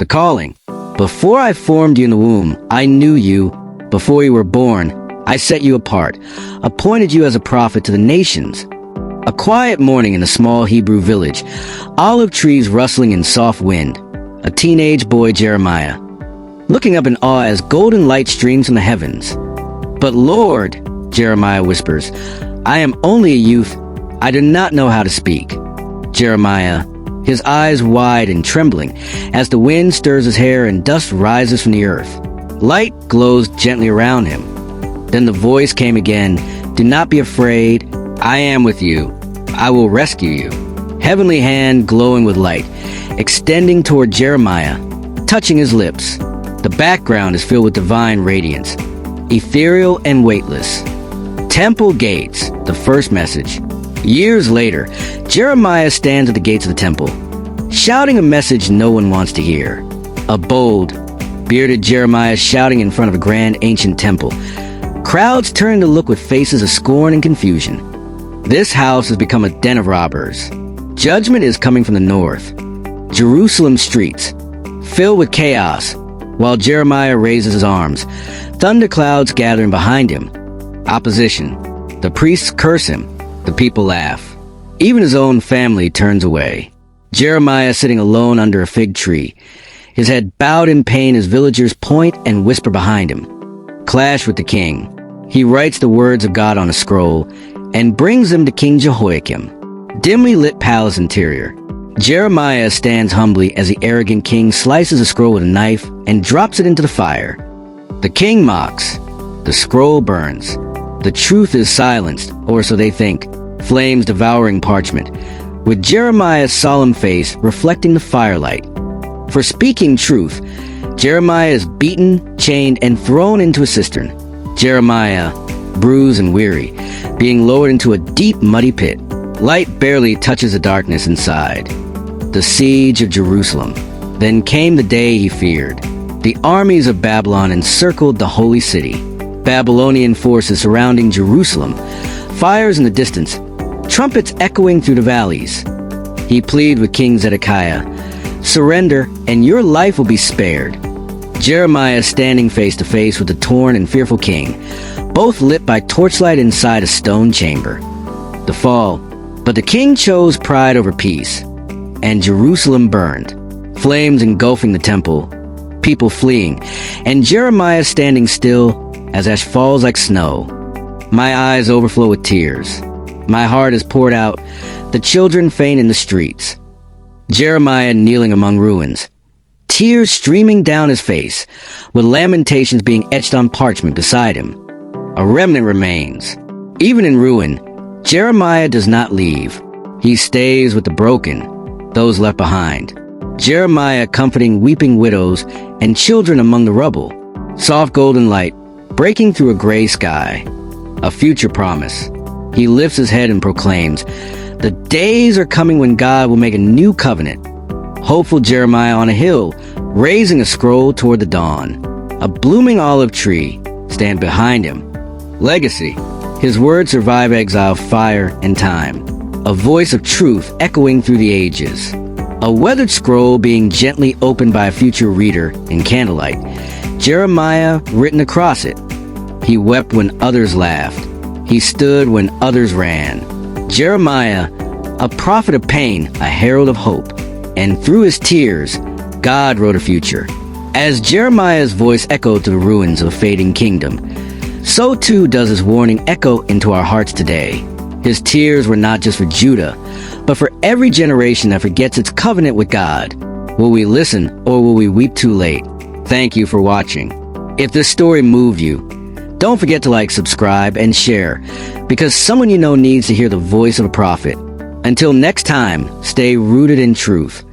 The calling. Before I formed you in the womb, I knew you. Before you were born, I set you apart, appointed you as a prophet to the nations. A quiet morning in a small Hebrew village, olive trees rustling in soft wind. A teenage boy, Jeremiah, looking up in awe as golden light streams from the heavens. But Lord, Jeremiah whispers, I am only a youth. I do not know how to speak. Jeremiah, his eyes wide and trembling, as the wind stirs his hair and dust rises from the earth. Light glows gently around him. Then the voice came again, do not be afraid. I am with you. I will rescue you. Heavenly hand glowing with light, extending toward Jeremiah, touching his lips. The background is filled with divine radiance, ethereal and weightless. Temple gates, the first message. Years later, Jeremiah stands at the gates of the temple, shouting a message no one wants to hear. A bold, bearded Jeremiah shouting in front of a grand ancient temple. Crowds turn to look with faces of scorn and confusion. This house has become a den of robbers. Judgment is coming from the north. Jerusalem streets, filled with chaos, while Jeremiah raises his arms. Thunderclouds gathering behind him. Opposition. The priests curse him. The people laugh. Even his own family turns away. Jeremiah sitting alone under a fig tree, his head bowed in pain as villagers point and whisper behind him. Clash with the king. He writes the words of God on a scroll and brings them to King Jehoiakim. Dimly lit palace interior. Jeremiah stands humbly as the arrogant king slices a scroll with a knife and drops it into the fire. The king mocks. The scroll burns. The truth is silenced, or so they think, flames devouring parchment, with Jeremiah's solemn face reflecting the firelight. For speaking truth, Jeremiah is beaten, chained, and thrown into a cistern. Jeremiah, bruised and weary, being lowered into a deep, muddy pit. Light barely touches the darkness inside. The siege of Jerusalem. Then came the day he feared. The armies of Babylon encircled the holy city. Babylonian forces surrounding Jerusalem. Fires in the distance. Trumpets echoing through the valleys. He pleaded with King Zedekiah, surrender, and your life will be spared. Jeremiah standing face to face with the torn and fearful king, both lit by torchlight inside a stone chamber. The fall. But the king chose pride over peace, and Jerusalem burned, flames engulfing the temple, people fleeing, and Jeremiah standing still as ash falls like snow. My eyes overflow with tears. My heart is poured out. The children faint in the streets. Jeremiah kneeling among ruins, tears streaming down his face, with lamentations being etched on parchment beside him. A remnant remains. Even in ruin, Jeremiah does not leave. He stays with the broken, those left behind. Jeremiah comforting weeping widows and children among the rubble. Soft golden light breaking through a gray sky. A future promise. He lifts his head and proclaims, the days are coming when God will make a new covenant. Hopeful Jeremiah on a hill, raising a scroll toward the dawn. A blooming olive tree stand behind him. Legacy. His words survive exile, fire, and time. A voice of truth echoing through the ages. A weathered scroll being gently opened by a future reader in candlelight. Jeremiah written across it. He wept when others laughed. He stood when others ran. Jeremiah, a prophet of pain, a herald of hope. And through his tears, God wrote a future. As Jeremiah's voice echoed to the ruins of a fading kingdom, so too does his warning echo into our hearts today. His tears were not just for Judah, but for every generation that forgets its covenant with God. Will we listen, or will we weep too late? Thank you for watching. If this story moved you, don't forget to like, subscribe, and share, because someone you know needs to hear the voice of a prophet. Until next time, stay rooted in truth.